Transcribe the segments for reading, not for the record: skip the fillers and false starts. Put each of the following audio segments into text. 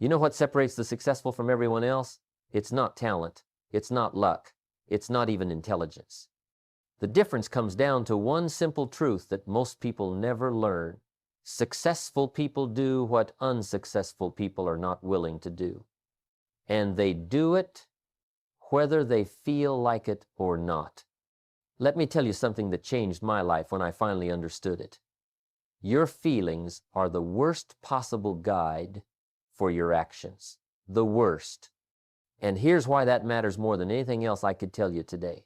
You know what separates the successful from everyone else? It's not talent. It's not luck. It's not even intelligence. The difference comes down to one simple truth that most people never learn. Successful people do what unsuccessful people are not willing to do. And they do it whether they feel like it or not. Let me tell you something that changed my life when I finally understood it. Your feelings are the worst possible guide for your actions. The worst. And here's why that matters more than anything else I could tell you today.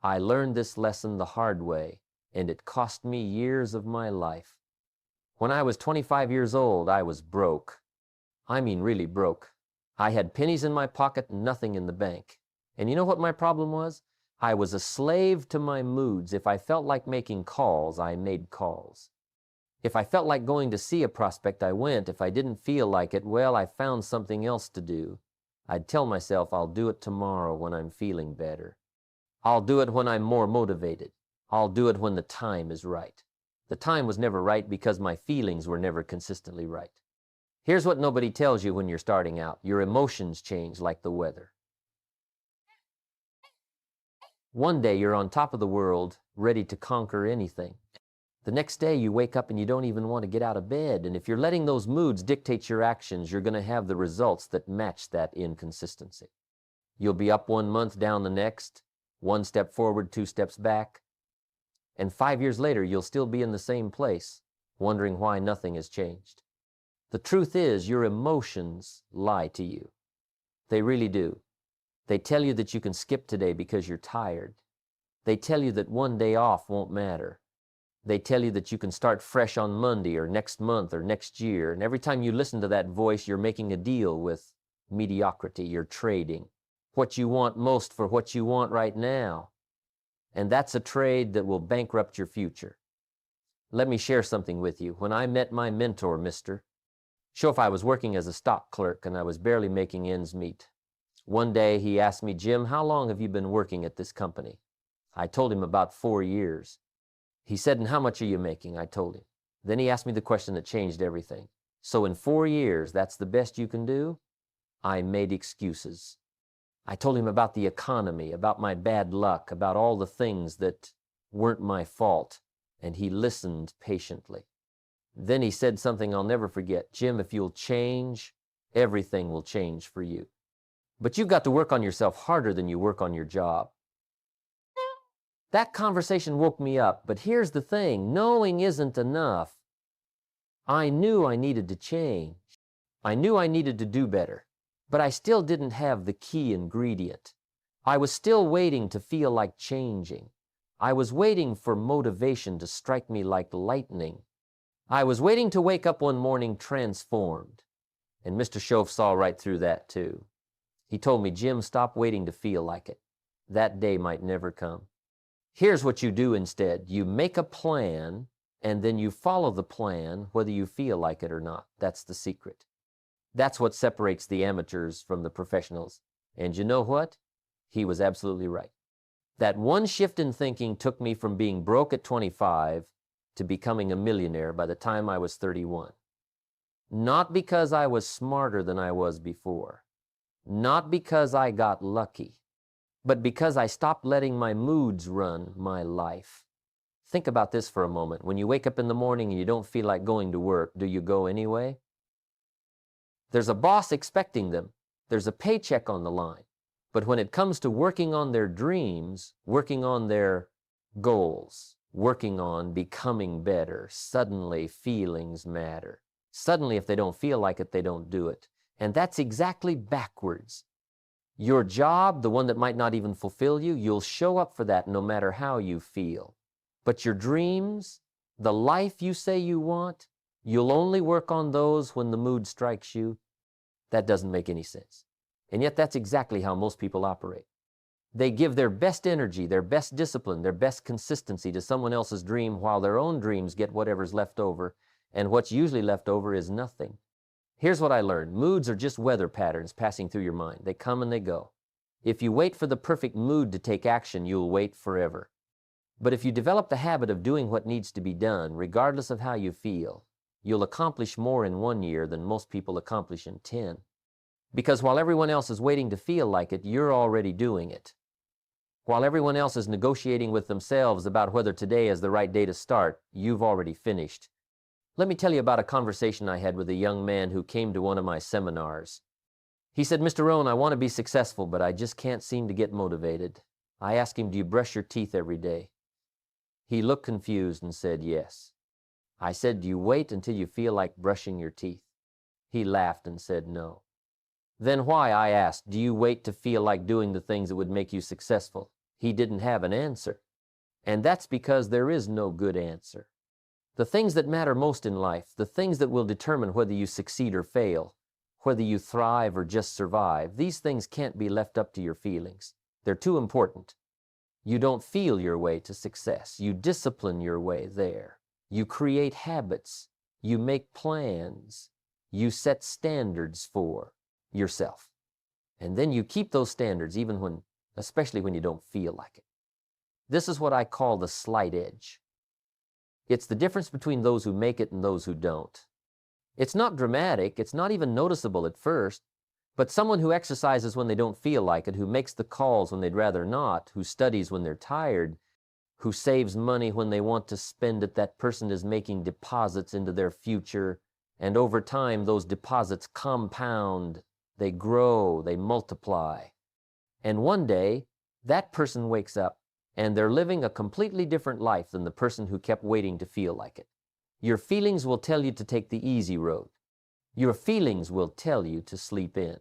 I learned this lesson the hard way, and it cost me years of my life. When I was 25 years old, I was broke. I mean really broke. I had pennies in my pocket and nothing in the bank. And you know what my problem was? I was a slave to my moods. If I felt like making calls, I made calls. If I felt like going to see a prospect, I went. If I didn't feel like it, well, I found something else to do. I'd tell myself I'll do it tomorrow when I'm feeling better. I'll do it when I'm more motivated. I'll do it when the time is right. The time was never right because my feelings were never consistently right. Here's what nobody tells you when you're starting out. Your emotions change like the weather. One day you're on top of the world, ready to conquer anything. The next day you wake up and you don't even want to get out of bed. And if you're letting those moods dictate your actions, you're going to have the results that match that inconsistency. You'll be up 1 month, down the next, 1 step forward, 2 steps back. And 5 years later, you'll still be in the same place, wondering why nothing has changed. The truth is, your emotions lie to you. They really do. They tell you that you can skip today because you're tired. They tell you that one day off won't matter. They tell you that you can start fresh on Monday or next month or next year. And every time you listen to that voice, you're making a deal with mediocrity. You're trading what you want most for what you want right now. And that's a trade that will bankrupt your future. Let me share something with you. When I met my mentor, Mr. Schoaf, I was working as a stock clerk and I was barely making ends meet. One day he asked me, Jim, how long have you been working at this company? I told him about 4 years. He said, and how much are you making? I told him. Then he asked me the question that changed everything. So in 4 years, that's the best you can do? I made excuses. I told him about the economy, about my bad luck, about all the things that weren't my fault, and he listened patiently. Then he said something I'll never forget. Jim, if you'll change, everything will change for you. But you've got to work on yourself harder than you work on your job. That conversation woke me up, but here's the thing, knowing isn't enough. I knew I needed to change. I knew I needed to do better, but I still didn't have the key ingredient. I was still waiting to feel like changing. I was waiting for motivation to strike me like lightning. I was waiting to wake up one morning transformed. And Mr. Schoaf saw right through that too. He told me, Jim, stop waiting to feel like it. That day might never come. Here's what you do instead. You make a plan, and then you follow the plan whether you feel like it or not. That's the secret. That's what separates the amateurs from the professionals. And you know what? He was absolutely right. That one shift in thinking took me from being broke at 25 to becoming a millionaire by the time I was 31. Not because I was smarter than I was before. Not because I got lucky. But because I stopped letting my moods run my life. Think about this for a moment. When you wake up in the morning and you don't feel like going to work, do you go anyway? There's a boss expecting them. There's a paycheck on the line. But when it comes to working on their dreams, working on their goals, working on becoming better, suddenly feelings matter. Suddenly, if they don't feel like it, they don't do it. And that's exactly backwards. Your job, the one that might not even fulfill you, you'll show up for that no matter how you feel. But your dreams, the life you say you want, you'll only work on those when the mood strikes you. That doesn't make any sense. And yet that's exactly how most people operate. They give their best energy, their best discipline, their best consistency to someone else's dream while their own dreams get whatever's left over, and what's usually left over is nothing. Here's what I learned. Moods are just weather patterns passing through your mind. They come and they go. If you wait for the perfect mood to take action, you'll wait forever. But if you develop the habit of doing what needs to be done, regardless of how you feel, you'll accomplish more in 1 year than most people accomplish in 10. Because while everyone else is waiting to feel like it, you're already doing it. While everyone else is negotiating with themselves about whether today is the right day to start, you've already finished. Let me tell you about a conversation I had with a young man who came to one of my seminars. He said, "Mr. Rohn, I want to be successful, but I just can't seem to get motivated." I asked him, "Do you brush your teeth every day?" He looked confused and said, "Yes." I said, "Do you wait until you feel like brushing your teeth?" He laughed and said, "No." "Then why," I asked, "do you wait to feel like doing the things that would make you successful?" He didn't have an answer. And that's because there is no good answer. The things that matter most in life, the things that will determine whether you succeed or fail, whether you thrive or just survive, these things can't be left up to your feelings. They're too important. You don't feel your way to success. You discipline your way there. You create habits. You make plans. You set standards for yourself. And then you keep those standards especially when you don't feel like it. This is what I call the slight edge. It's the difference between those who make it and those who don't. It's not dramatic. It's not even noticeable at first. But someone who exercises when they don't feel like it, who makes the calls when they'd rather not, who studies when they're tired, who saves money when they want to spend it, that person is making deposits into their future. And over time, those deposits compound, they grow, they multiply. And one day, that person wakes up and they're living a completely different life than the person who kept waiting to feel like it. Your feelings will tell you to take the easy road. Your feelings will tell you to sleep in.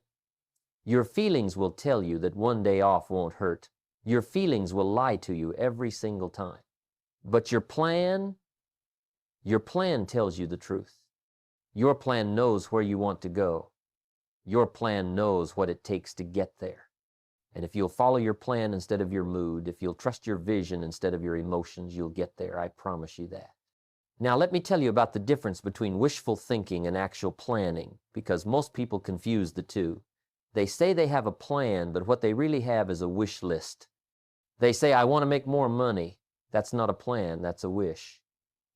Your feelings will tell you that one day off won't hurt. Your feelings will lie to you every single time. But your plan tells you the truth. Your plan knows where you want to go. Your plan knows what it takes to get there. And if you'll follow your plan instead of your mood, if you'll trust your vision instead of your emotions, you'll get there. I promise you that. Now, let me tell you about the difference between wishful thinking and actual planning, because most people confuse the two. They say they have a plan, but what they really have is a wish list. They say, "I want to make more money." That's not a plan, that's a wish.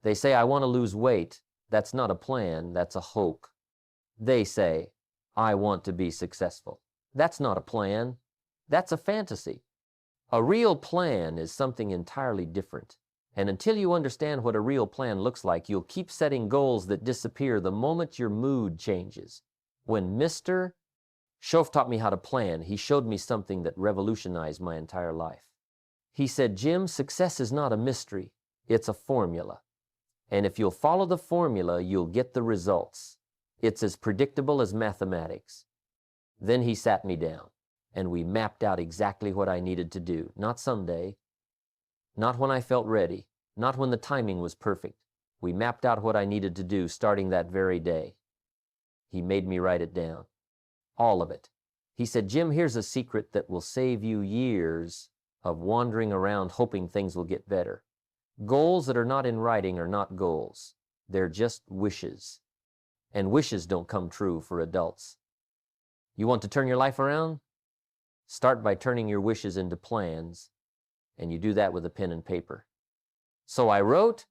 They say, "I want to lose weight." That's not a plan, that's a hope. They say, "I want to be successful." That's not a plan, that's a fantasy. A real plan is something entirely different. And until you understand what a real plan looks like, you'll keep setting goals that disappear the moment your mood changes. When Mr. Schoaf taught me how to plan, he showed me something that revolutionized my entire life. He said, "Jim, success is not a mystery, it's a formula. And if you'll follow the formula, you'll get the results. It's as predictable as mathematics." Then he sat me down, and we mapped out exactly what I needed to do. Not someday, not when I felt ready, not when the timing was perfect. We mapped out what I needed to do starting that very day. He made me write it down. All of it. He said, "Jim, here's a secret that will save you years of wandering around hoping things will get better. Goals that are not in writing are not goals. They're just wishes. And wishes don't come true for adults. You want to turn your life around? Start by turning your wishes into plans, and you do that with a pen and paper." So I wrote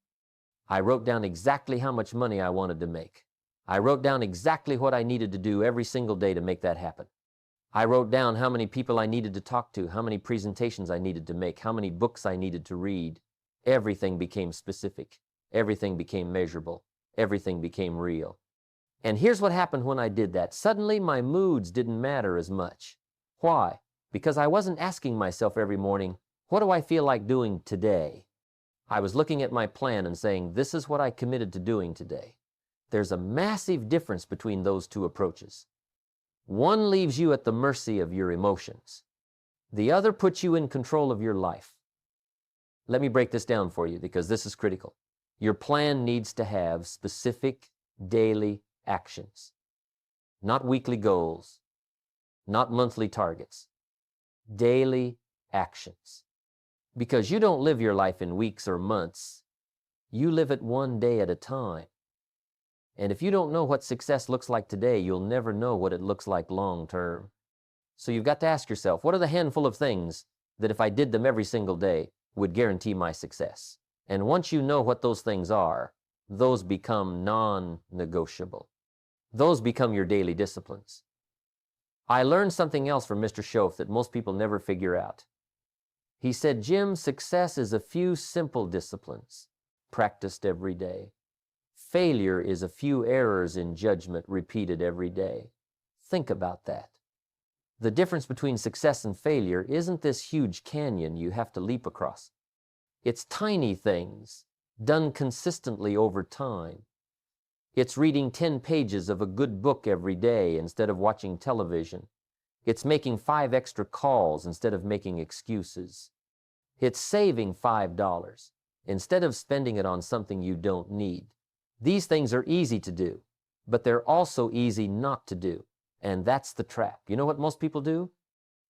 down exactly how much money I wanted to make. I wrote down exactly what I needed to do every single day to make that happen. I wrote down how many people I needed to talk to, how many presentations I needed to make, how many books I needed to read. Everything became specific. Everything became measurable. Everything became real. And here's what happened when I did that. Suddenly my moods didn't matter as much. Why? Because I wasn't asking myself every morning, "What do I feel like doing today?" I was looking at my plan and saying, "This is what I committed to doing today." There's a massive difference between those two approaches. One leaves you at the mercy of your emotions. The other puts you in control of your life. Let me break this down for you because this is critical. Your plan needs to have specific daily actions, not weekly goals, not monthly targets, daily actions. Because you don't live your life in weeks or months. You live it one day at a time. And if you don't know what success looks like today, you'll never know what it looks like long term. So you've got to ask yourself, what are the handful of things that if I did them every single day would guarantee my success? And once you know what those things are, those become non-negotiable. Those become your daily disciplines. I learned something else from Mr. Shoaff that most people never figure out. He said, Jim, success is a few simple disciplines practiced every day. Failure is a few errors in judgment repeated every day. Think about that. The difference between success and failure isn't this huge canyon you have to leap across. It's tiny things done consistently over time. It's reading 10 pages of a good book every day instead of watching television. It's making 5 extra calls instead of making excuses. It's saving $5 instead of spending it on something you don't need. These things are easy to do, but they're also easy not to do. And that's the trap. You know what most people do?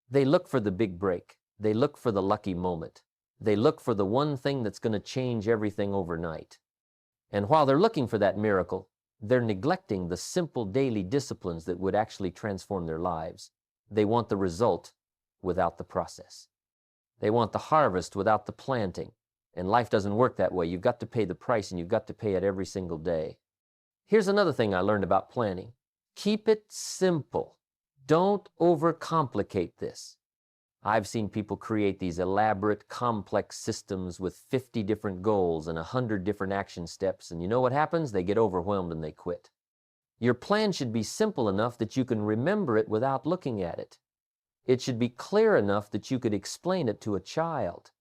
They look for the big break. They look for the lucky moment. They look for the one thing that's going to change everything overnight. And while they're looking for that miracle, they're neglecting the simple daily disciplines that would actually transform their lives. They want the result without the process. They want the harvest without the planting. And life doesn't work that way. You've got to pay the price, and you've got to pay it every single day. Here's another thing I learned about planning. Keep it simple. Don't overcomplicate this. I've seen people create these elaborate, complex systems with 50 different goals and 100 different action steps, and you know what happens? They get overwhelmed and they quit. Your plan should be simple enough that you can remember it without looking at it. It should be clear enough that you could explain it to a child.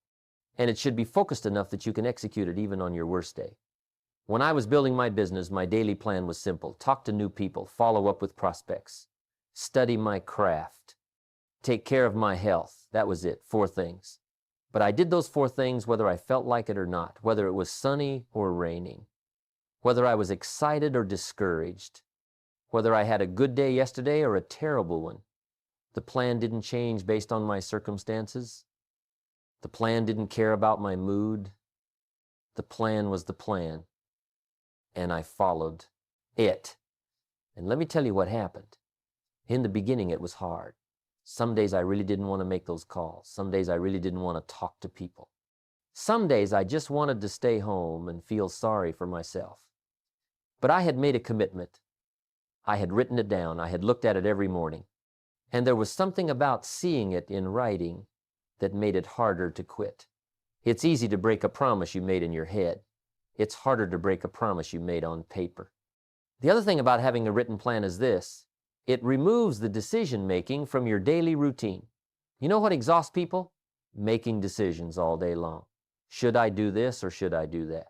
And it should be focused enough that you can execute it even on your worst day. When I was building my business, my daily plan was simple. Talk to new people, follow up with prospects, study my craft, take care of my health. That was it, 4 things. But I did those 4 things whether I felt like it or not, whether it was sunny or raining, whether I was excited or discouraged, whether I had a good day yesterday or a terrible one. The plan didn't change based on my circumstances. The plan didn't care about my mood. The plan was the plan. And I followed it. And let me tell you what happened. In the beginning, it was hard. Some days I really didn't want to make those calls. Some days I really didn't want to talk to people. Some days I just wanted to stay home and feel sorry for myself. But I had made a commitment. I had written it down. I had looked at it every morning. And there was something about seeing it in writing that made it harder to quit. It's easy to break a promise you made in your head. It's harder to break a promise you made on paper. The other thing about having a written plan is this. It removes the decision-making from your daily routine. You know what exhausts people? Making decisions all day long. Should I do this or should I do that?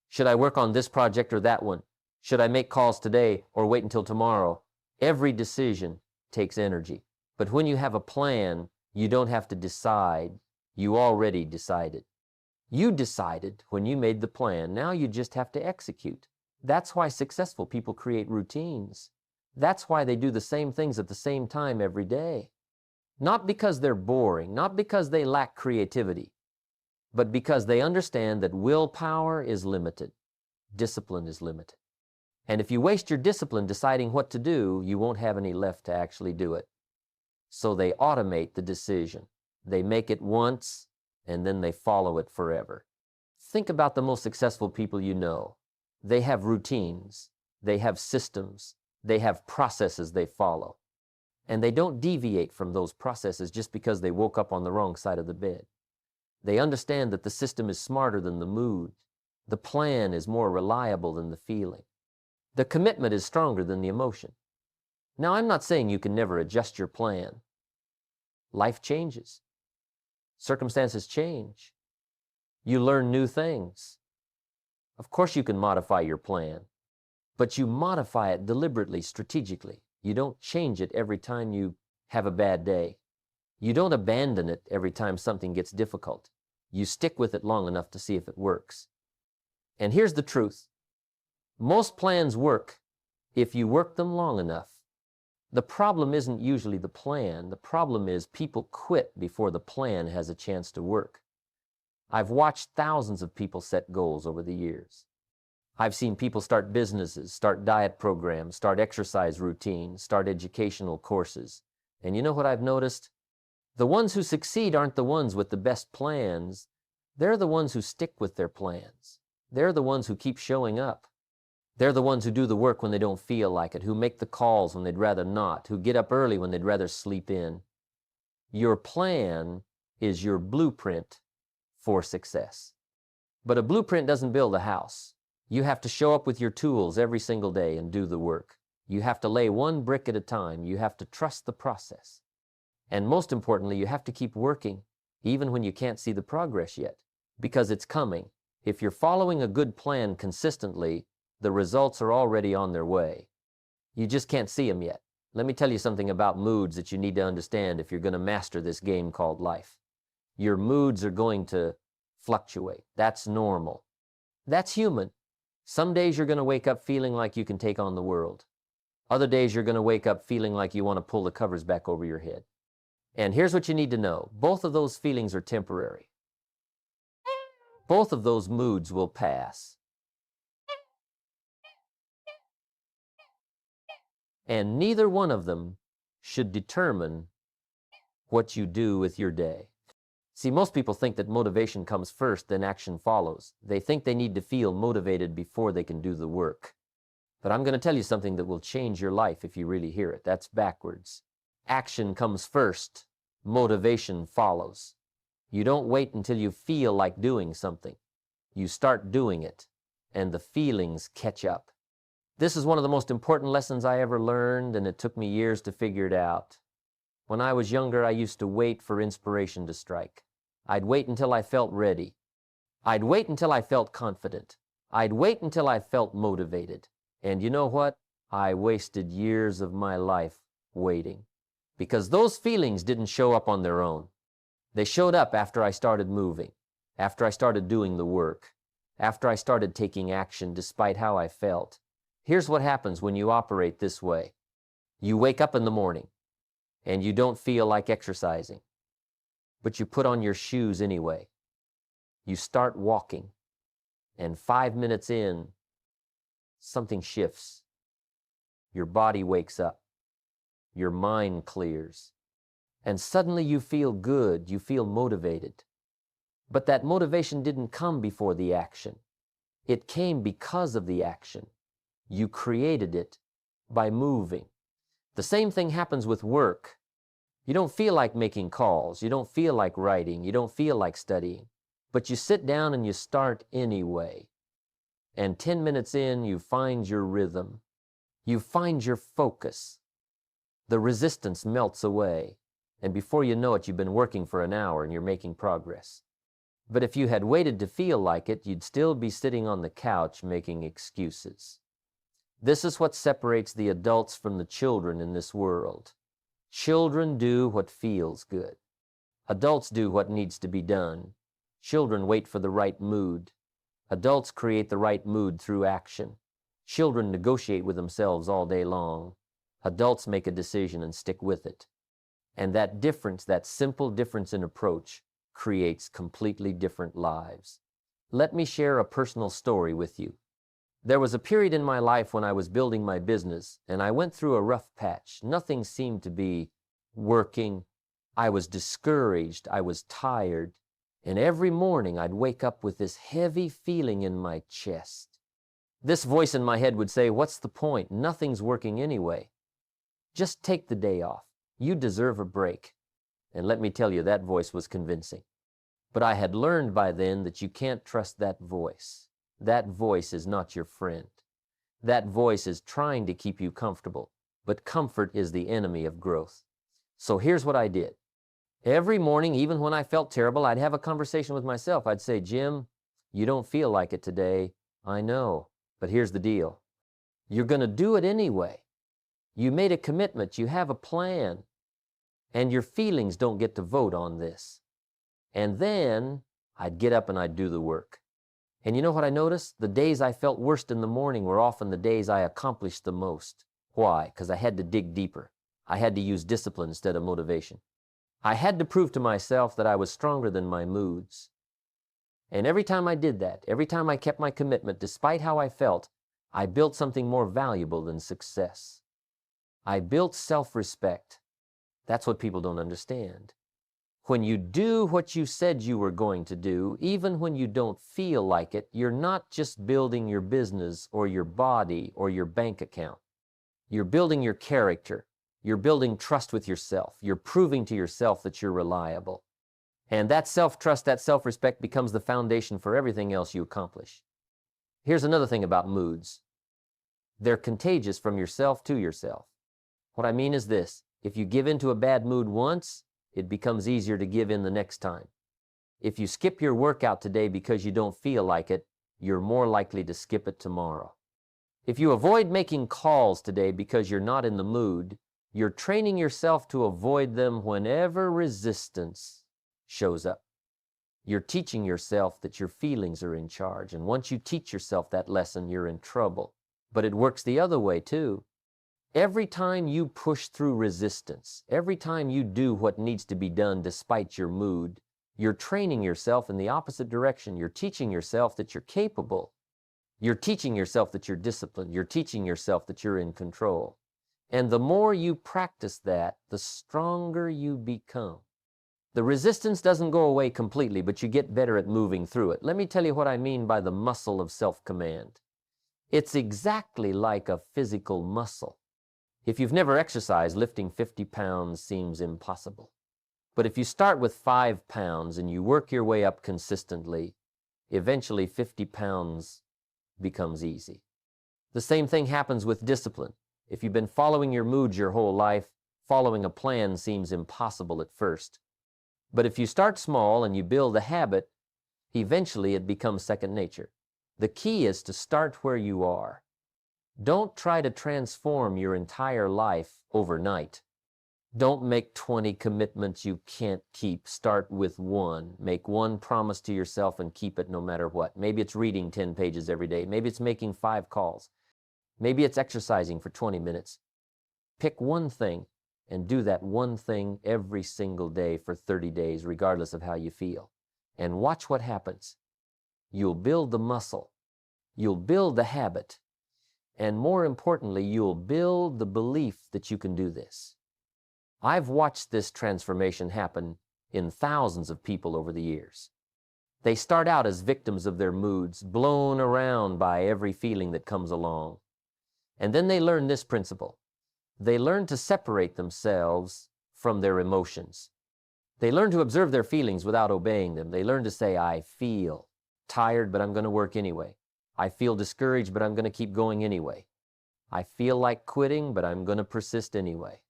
Should I work on this project or that one? Should I make calls today or wait until tomorrow? Every decision takes energy. But when you have a plan, you don't have to decide. You already decided. You decided when you made the plan. Now you just have to execute. That's why successful people create routines. That's why they do the same things at the same time every day. Not because they're boring, not because they lack creativity, but because they understand that willpower is limited. Discipline is limited. And if you waste your discipline deciding what to do, you won't have any left to actually do it. So they automate the decision. They make it once, and then they follow it forever. Think about the most successful people you know. They have routines. They have systems. They have processes they follow. And they don't deviate from those processes just because they woke up on the wrong side of the bed. They understand that the system is smarter than the mood. The plan is more reliable than the feeling. The commitment is stronger than the emotion. Now, I'm not saying you can never adjust your plan. Life changes. Circumstances change. You learn new things. Of course you can modify your plan, but you modify it deliberately, strategically. You don't change it every time you have a bad day. You don't abandon it every time something gets difficult. You stick with it long enough to see if it works. And here's the truth. Most plans work if you work them long enough. The problem isn't usually the plan. The problem is people quit before the plan has a chance to work. I've watched thousands of people set goals over the years. I've seen people start businesses, start diet programs, start exercise routines, start educational courses. And you know what I've noticed? The ones who succeed aren't the ones with the best plans. They're the ones who stick with their plans. They're the ones who keep showing up. They're the ones who do the work when they don't feel like it, who make the calls when they'd rather not, who get up early when they'd rather sleep in. Your plan is your blueprint for success. But a blueprint doesn't build a house. You have to show up with your tools every single day and do the work. You have to lay one brick at a time. You have to trust the process. And most importantly, you have to keep working, even when you can't see the progress yet, because it's coming. If you're following a good plan consistently, the results are already on their way. You just can't see them yet. Let me tell you something about moods that you need to understand if you're going to master this game called life. Your moods are going to fluctuate. That's normal. That's human. Some days you're going to wake up feeling like you can take on the world. Other days you're going to wake up feeling like you want to pull the covers back over your head. And here's what you need to know. Both of those feelings are temporary. Both of those moods will pass. And neither one of them should determine what you do with your day. See, most people think that motivation comes first, then action follows. They think they need to feel motivated before they can do the work. But I'm going to tell you something that will change your life if you really hear it. That's backwards. Action comes first, motivation follows. You don't wait until you feel like doing something. You start doing it, and the feelings catch up. This is one of the most important lessons I ever learned, and it took me years to figure it out. When I was younger, I used to wait for inspiration to strike. I'd wait until I felt ready. I'd wait until I felt confident. I'd wait until I felt motivated. And you know what? I wasted years of my life waiting. Because those feelings didn't show up on their own. They showed up after I started moving, after I started doing the work, after I started taking action despite how I felt. Here's what happens when you operate this way. You wake up in the morning and you don't feel like exercising, but you put on your shoes anyway. You start walking, and 5 minutes in, something shifts. Your body wakes up. Your mind clears. And suddenly you feel good. You feel motivated. But that motivation didn't come before the action. It came because of the action. You created it by moving. The same thing happens with work. You don't feel like making calls. You don't feel like writing. You don't feel like studying. But you sit down and you start anyway. And 10 minutes in, you find your rhythm. You find your focus. The resistance melts away. And before you know it, you've been working for an hour and you're making progress. But if you had waited to feel like it, you'd still be sitting on the couch making excuses. This is what separates the adults from the children in this world. Children do what feels good. Adults do what needs to be done. Children wait for the right mood. Adults create the right mood through action. Children negotiate with themselves all day long. Adults make a decision and stick with it. And that difference, that simple difference in approach, creates completely different lives. Let me share a personal story with you. There was a period in my life when I was building my business, and I went through a rough patch. Nothing seemed to be working. I was discouraged. I was tired. And every morning I'd wake up with this heavy feeling in my chest. This voice in my head would say, "What's the point? Nothing's working anyway. Just take the day off. You deserve a break." And let me tell you, that voice was convincing. But I had learned by then that you can't trust that voice. That voice is not your friend. That voice is trying to keep you comfortable, but comfort is the enemy of growth. So here's what I did. Every morning, even when I felt terrible, I'd have a conversation with myself. I'd say, "Jim, you don't feel like it today. I know, but here's the deal. You're going to do it anyway. You made a commitment. You have a plan. And your feelings don't get to vote on this." And then I'd get up and I'd do the work. And you know what I noticed? The days I felt worst in the morning were often the days I accomplished the most. Why? Because I had to dig deeper. I had to use discipline instead of motivation. I had to prove to myself that I was stronger than my moods. And every time I did that, every time I kept my commitment, despite how I felt, I built something more valuable than success. I built self-respect. That's what people don't understand. When you do what you said you were going to do, even when you don't feel like it, you're not just building your business or your body or your bank account. You're building your character. You're building trust with yourself. You're proving to yourself that you're reliable. And that self-trust, that self-respect becomes the foundation for everything else you accomplish. Here's another thing about moods. They're contagious from yourself to yourself. What I mean is this: if you give into a bad mood once, it becomes easier to give in the next time. If you skip your workout today because you don't feel like it, you're more likely to skip it tomorrow. If you avoid making calls today because you're not in the mood, you're training yourself to avoid them whenever resistance shows up. You're teaching yourself that your feelings are in charge, and once you teach yourself that lesson, you're in trouble. But it works the other way too. Every time you push through resistance, every time you do what needs to be done despite your mood, you're training yourself in the opposite direction. You're teaching yourself that you're capable. You're teaching yourself that you're disciplined. You're teaching yourself that you're in control. And the more you practice that, the stronger you become. The resistance doesn't go away completely, but you get better at moving through it. Let me tell you what I mean by the muscle of self-command. It's exactly like a physical muscle. If you've never exercised, lifting 50 pounds seems impossible. But if you start with 5 pounds and you work your way up consistently, eventually 50 pounds becomes easy. The same thing happens with discipline. If you've been following your moods your whole life, following a plan seems impossible at first. But if you start small and you build a habit, eventually it becomes second nature. The key is to start where you are. Don't try to transform your entire life overnight. Don't make 20 commitments you can't keep. Start with one. Make one promise to yourself and keep it no matter what. Maybe it's reading 10 pages every day. Maybe it's making 5 calls. Maybe it's exercising for 20 minutes. Pick one thing and do that one thing every single day for 30 days, regardless of how you feel. And watch what happens. You'll build the muscle. You'll build the habit. And more importantly, you'll build the belief that you can do this. I've watched this transformation happen in thousands of people over the years. They start out as victims of their moods, blown around by every feeling that comes along. And then they learn this principle. They learn to separate themselves from their emotions. They learn to observe their feelings without obeying them. They learn to say, I feel tired, but I'm going to work anyway. I feel discouraged, but I'm going to keep going anyway. I feel like quitting, but I'm going to persist anyway.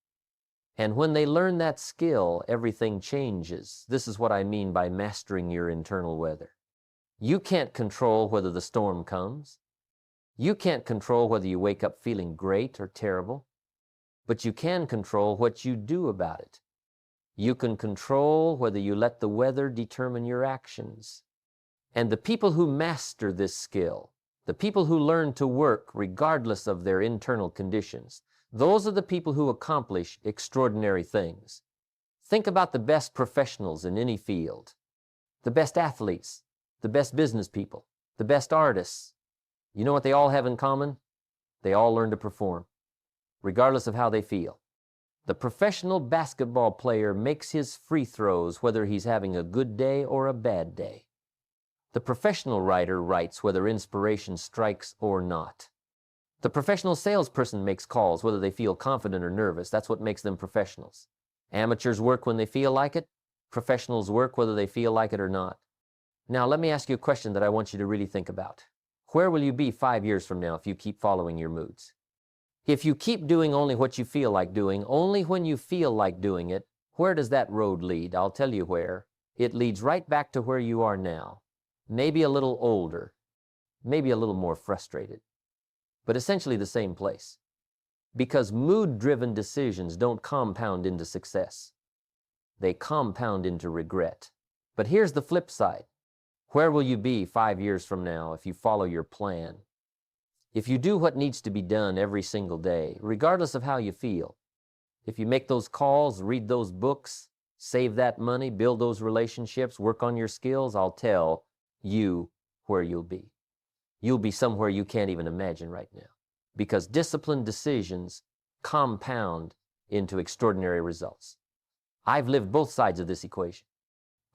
And when they learn that skill, everything changes. This is what I mean by mastering your internal weather. You can't control whether the storm comes. You can't control whether you wake up feeling great or terrible. But you can control what you do about it. You can control whether you let the weather determine your actions. And the people who master this skill, the people who learn to work regardless of their internal conditions, those are the people who accomplish extraordinary things. Think about the best professionals in any field, the best athletes, the best business people, the best artists. You know what they all have in common? They all learn to perform, regardless of how they feel. The professional basketball player makes his free throws whether he's having a good day or a bad day. The professional writer writes whether inspiration strikes or not. The professional salesperson makes calls whether they feel confident or nervous. That's what makes them professionals. Amateurs work when they feel like it. Professionals work whether they feel like it or not. Now, let me ask you a question that I want you to really think about. Where will you be 5 years from now if you keep following your moods? If you keep doing only what you feel like doing, only when you feel like doing it, where does that road lead? I'll tell you where. It leads right back to where you are now. Maybe a little older, maybe a little more frustrated, but essentially the same place. Because mood-driven decisions don't compound into success. They compound into regret. But here's the flip side. Where will you be 5 years from now if you follow your plan? If you do what needs to be done every single day, regardless of how you feel, if you make those calls, read those books, save that money, build those relationships, work on your skills, I'll tell you where you'll be. You'll be somewhere you can't even imagine right now, because disciplined decisions compound into extraordinary results. I've lived both sides of this equation.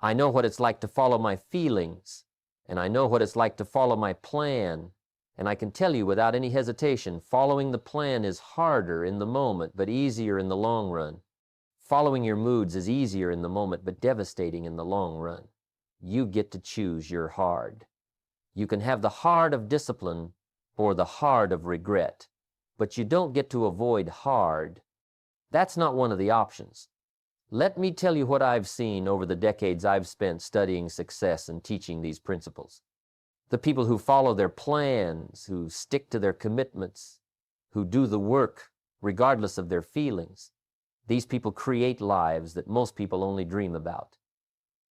I know what it's like to follow my feelings, and I know what it's like to follow my plan. And I can tell you without any hesitation, following the plan is harder in the moment, but easier in the long run. Following your moods is easier in the moment, but devastating in the long run. You get to choose your hard. You can have the hard of discipline or the hard of regret, but you don't get to avoid hard. That's not one of the options. Let me tell you what I've seen over the decades I've spent studying success and teaching these principles. The people who follow their plans, who stick to their commitments, who do the work regardless of their feelings, these people create lives that most people only dream about.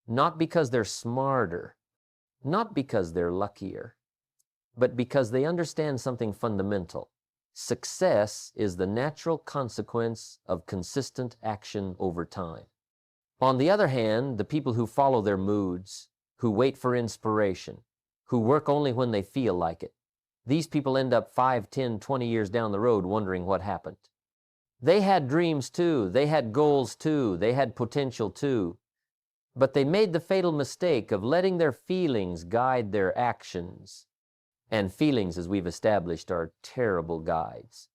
Not because they're smarter, not because they're luckier, but because they understand something fundamental. Success is the natural consequence of consistent action over time. On the other hand, the people who follow their moods, who wait for inspiration, who work only when they feel like it, these people end up 5, 10, 20 years down the road wondering what happened. They had dreams too, they had goals too, they had potential too, but they made the fatal mistake of letting their feelings guide their actions. And feelings, as we've established, are terrible guides.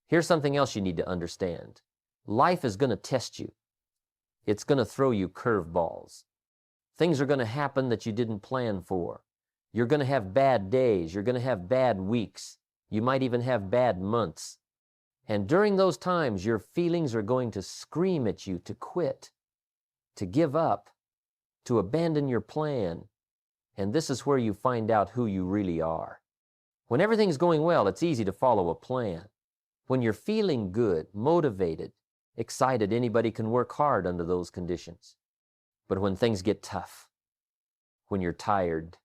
Here's something else you need to understand. Life is going to test you. It's going to throw you curveballs. Things are going to happen that you didn't plan for. You're going to have bad days. You're going to have bad weeks. You might even have bad months. And during those times, your feelings are going to scream at you to quit, to give up, to abandon your plan. And this is where you find out who you really are. When everything's going well, it's easy to follow a plan. When you're feeling good, motivated, excited, anybody can work hard under those conditions. But when things get tough, when you're tired,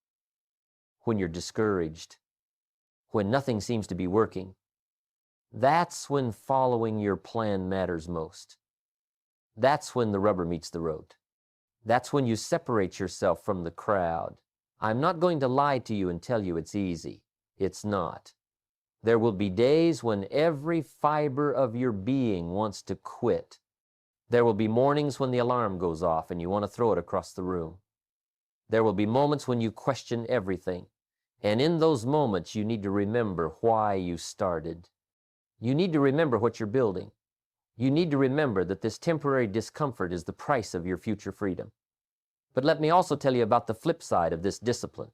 when you're discouraged, when nothing seems to be working, that's when following your plan matters most. That's when the rubber meets the road. That's when you separate yourself from the crowd. I'm not going to lie to you and tell you it's easy. It's not. There will be days when every fiber of your being wants to quit. There will be mornings when the alarm goes off and you want to throw it across the room. There will be moments when you question everything. And in those moments, you need to remember why you started. You need to remember what you're building. You need to remember that this temporary discomfort is the price of your future freedom. But let me also tell you about the flip side of this discipline.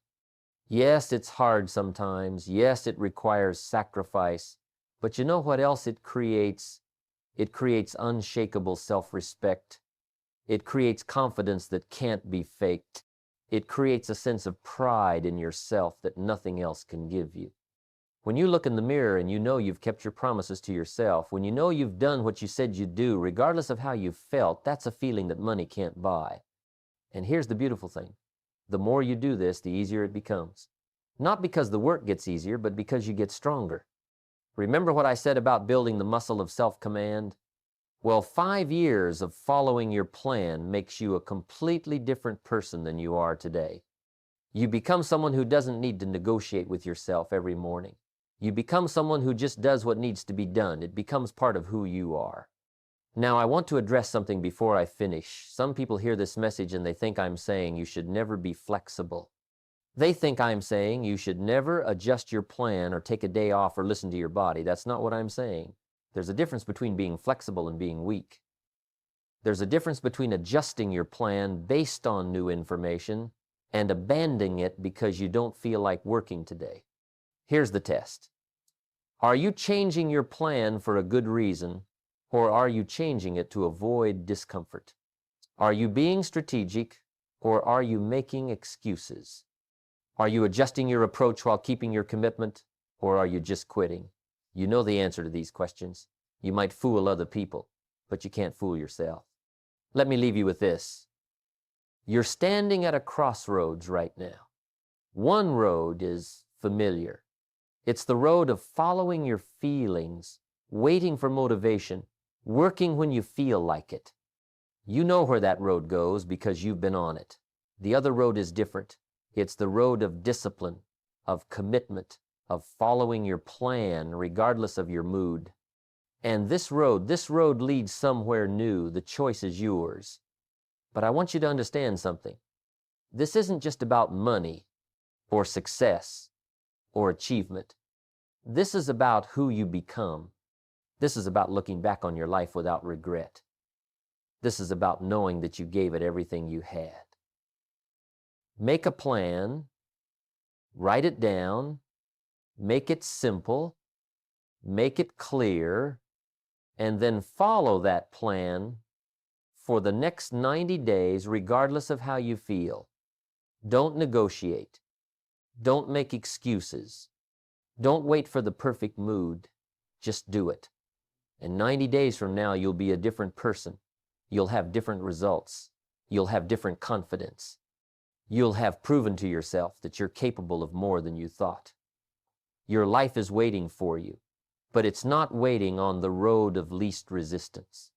Yes, it's hard sometimes. Yes, it requires sacrifice. But you know what else it creates? It creates unshakable self-respect. It creates confidence that can't be faked. It creates a sense of pride in yourself that nothing else can give you. When you look in the mirror and you know you've kept your promises to yourself, when you know you've done what you said you'd do, regardless of how you felt, that's a feeling that money can't buy. And here's the beautiful thing. The more you do this, the easier it becomes. Not because the work gets easier, but because you get stronger. Remember what I said about building the muscle of self-command? Well, 5 years of following your plan makes you a completely different person than you are today. You become someone who doesn't need to negotiate with yourself every morning. You become someone who just does what needs to be done. It becomes part of who you are. Now, I want to address something before I finish. Some people hear this message and they think I'm saying you should never be flexible. They think I'm saying you should never adjust your plan or take a day off or listen to your body. That's not what I'm saying. There's a difference between being flexible and being weak. There's a difference between adjusting your plan based on new information and abandoning it because you don't feel like working today. Here's the test. Are you changing your plan for a good reason, or are you changing it to avoid discomfort? Are you being strategic, or are you making excuses? Are you adjusting your approach while keeping your commitment, or are you just quitting? You know the answer to these questions. You might fool other people, but you can't fool yourself. Let me leave you with this. You're standing at a crossroads right now. One road is familiar. It's the road of following your feelings, waiting for motivation, working when you feel like it. You know where that road goes because you've been on it. The other road is different. It's the road of discipline, of commitment, of following your plan regardless of your mood. And this road leads somewhere new. The choice is yours. But I want you to understand something. This isn't just about money or success or achievement. This is about who you become. This is about looking back on your life without regret. This is about knowing that you gave it everything you had. Make a plan, write it down, make it simple, make it clear, and then follow that plan for the next 90 days, regardless of how you feel. Don't negotiate. Don't make excuses. Don't wait for the perfect mood. Just do it. And 90 days from now, you'll be a different person. You'll have different results. You'll have different confidence. You'll have proven to yourself that you're capable of more than you thought. Your life is waiting for you, but it's not waiting on the road of least resistance.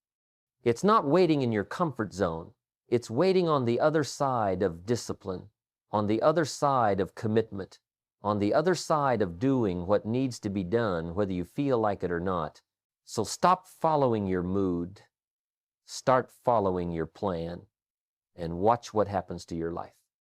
It's not waiting in your comfort zone. It's waiting on the other side of discipline, on the other side of commitment, on the other side of doing what needs to be done, whether you feel like it or not. So stop following your mood. Start following your plan and watch what happens to your life.